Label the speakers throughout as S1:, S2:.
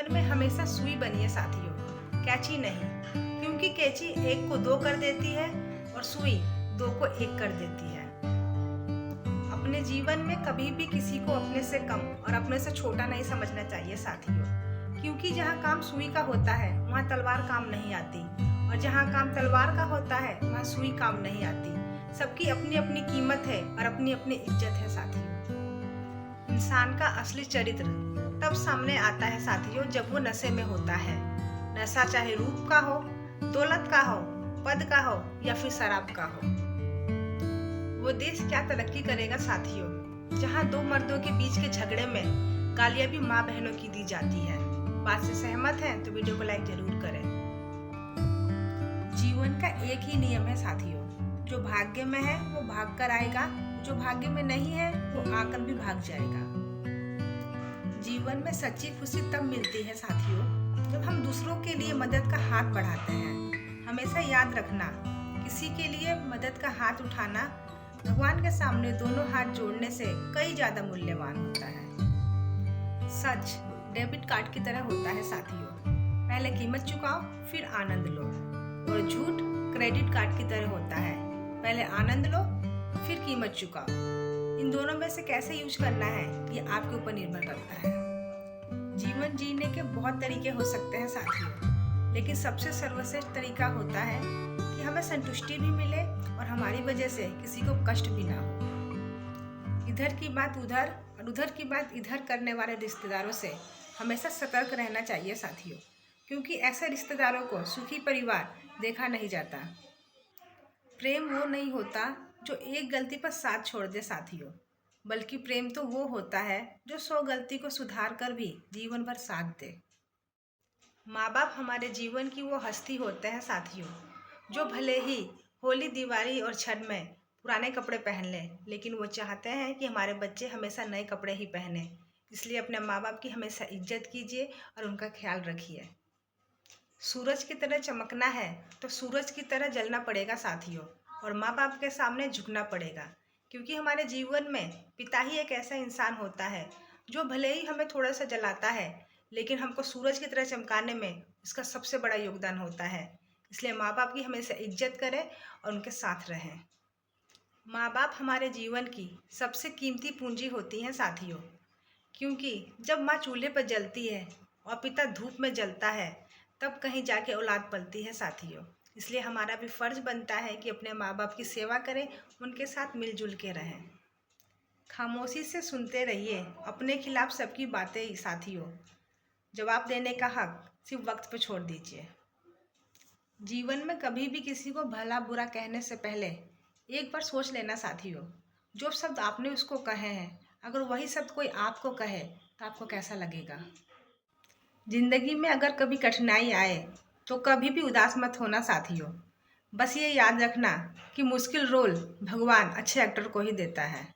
S1: जीवन में हमेशा सुई बनिए साथियों, कैंची नहीं। क्योंकि कैंची एक को दो कर देती है और सुई दो को एक कर देती है। अपने जीवन में कभी भी किसी को अपने से कम और अपने से छोटा नहीं समझना चाहिए साथियों। क्योंकि जहाँ काम सुई का होता है वहाँ तलवार काम नहीं आती, और जहाँ काम तलवार का होता है वहाँ सुई काम नहीं आती। सबकी अपनी अपनी कीमत है और अपनी अपनी इज्जत है साथियों। इंसान का असली चरित्र तब सामने आता है साथियों जब वो नशे में होता है। नशा चाहे रूप का हो, दौलत का हो, पद का हो या फिर शराब का हो। वो देश क्या तरक्की करेगा साथियों जहाँ दो मर्दों के बीच के झगड़े में गालियां भी माँ बहनों की दी जाती है। बात से सहमत हैं तो वीडियो को लाइक जरूर करें। जीवन का एक ही नियम है साथियों, जो भाग्य में है वो भाग कर आएगा, जो भाग्य में नहीं है वो आकर भी भाग जाएगा। जीवन में सच्ची खुशी तब मिलती है साथियों जब हम दूसरों के लिए मदद का हाथ बढ़ाते हैं। हमेशा याद रखना, किसी के लिए मदद का हाथ उठाना भगवान के सामने दोनों हाथ जोड़ने से कई ज्यादा मूल्यवान होता है। सच डेबिट कार्ड की तरह होता है साथियों, पहले कीमत चुकाओ फिर आनंद लो। और झूठ क्रेडिट कार्ड की तरह होता है, पहले आनंद लो फिर कीमत चुकाओ। इन दोनों में से कैसे यूज करना है ये आपके ऊपर निर्भर करता है। जीवन जीने के बहुत तरीके हो सकते हैं साथियों, लेकिन सबसे सर्वश्रेष्ठ तरीका होता है कि हमें संतुष्टि भी मिले और हमारी वजह से किसी को कष्ट भी ना हो। इधर की बात उधर और उधर की बात इधर करने वाले रिश्तेदारों से हमेशा सतर्क रहना चाहिए साथियों, क्योंकि ऐसे रिश्तेदारों को सुखी परिवार देखा नहीं जाता। प्रेम वो नहीं होता जो एक गलती पर साथ छोड़ दे साथियों, बल्कि प्रेम तो वो होता है जो 100 गलती को सुधार कर भी जीवन भर साथ दे। माँ बाप हमारे जीवन की वो हस्ती होते हैं साथियों, जो भले ही होली, दिवाली और छठ में पुराने कपड़े पहन लें, लेकिन वो चाहते हैं कि हमारे बच्चे हमेशा नए कपड़े ही पहने। इसलिए अपने माँ बाप की हमेशा इज्जत कीजिए और उनका ख्याल रखिए। सूरज की तरह चमकना है तो सूरज की तरह जलना पड़ेगा साथियों, और माँ बाप के सामने झुकना पड़ेगा। क्योंकि हमारे जीवन में पिता ही एक ऐसा इंसान होता है जो भले ही हमें थोड़ा सा जलाता है, लेकिन हमको सूरज की तरह चमकाने में उसका सबसे बड़ा योगदान होता है। इसलिए माँ बाप की हमेशा इज्जत करें और उनके साथ रहें। माँ बाप हमारे जीवन की सबसे कीमती पूंजी होती हैं साथियों, क्योंकि जब माँ चूल्हे पर जलती है और पिता धूप में जलता है तब कहीं जाके औलाद पलती है साथियों। इसलिए हमारा भी फर्ज बनता है कि अपने माँ बाप की सेवा करें, उनके साथ मिलजुल के रहें। खामोशी से सुनते रहिए अपने खिलाफ सबकी बातें साथियों, जवाब देने का हक सिर्फ वक्त पे छोड़ दीजिए। जीवन में कभी भी किसी को भला बुरा कहने से पहले एक बार सोच लेना साथियों, जो शब्द आपने उसको कहे हैं अगर वही शब्द कोई आपको कहे तो आपको कैसा लगेगा। जिंदगी में अगर कभी कठिनाई आए तो कभी भी उदास मत होना साथियों। बस ये याद रखना कि मुश्किल रोल भगवान अच्छे एक्टर को ही देता है।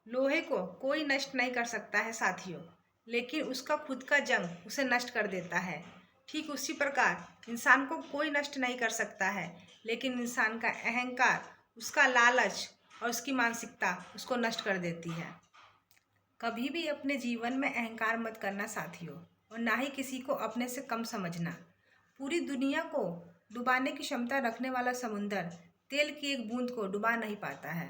S1: लोहे को कोई नष्ट नहीं कर सकता है साथियों, लेकिन उसका खुद का जंग उसे नष्ट कर देता है। ठीक उसी प्रकार इंसान को कोई नष्ट नहीं कर सकता है, लेकिन इंसान का अहंकार, उसका लालच और उसकी मानसिकता उसको नष्ट कर देती है। कभी भी अपने जीवन में अहंकार मत करना साथियों, और ना ही किसी को अपने से कम समझना। पूरी दुनिया को डुबाने की क्षमता रखने वाला समुंदर तेल की एक बूंद को डुबा नहीं पाता है।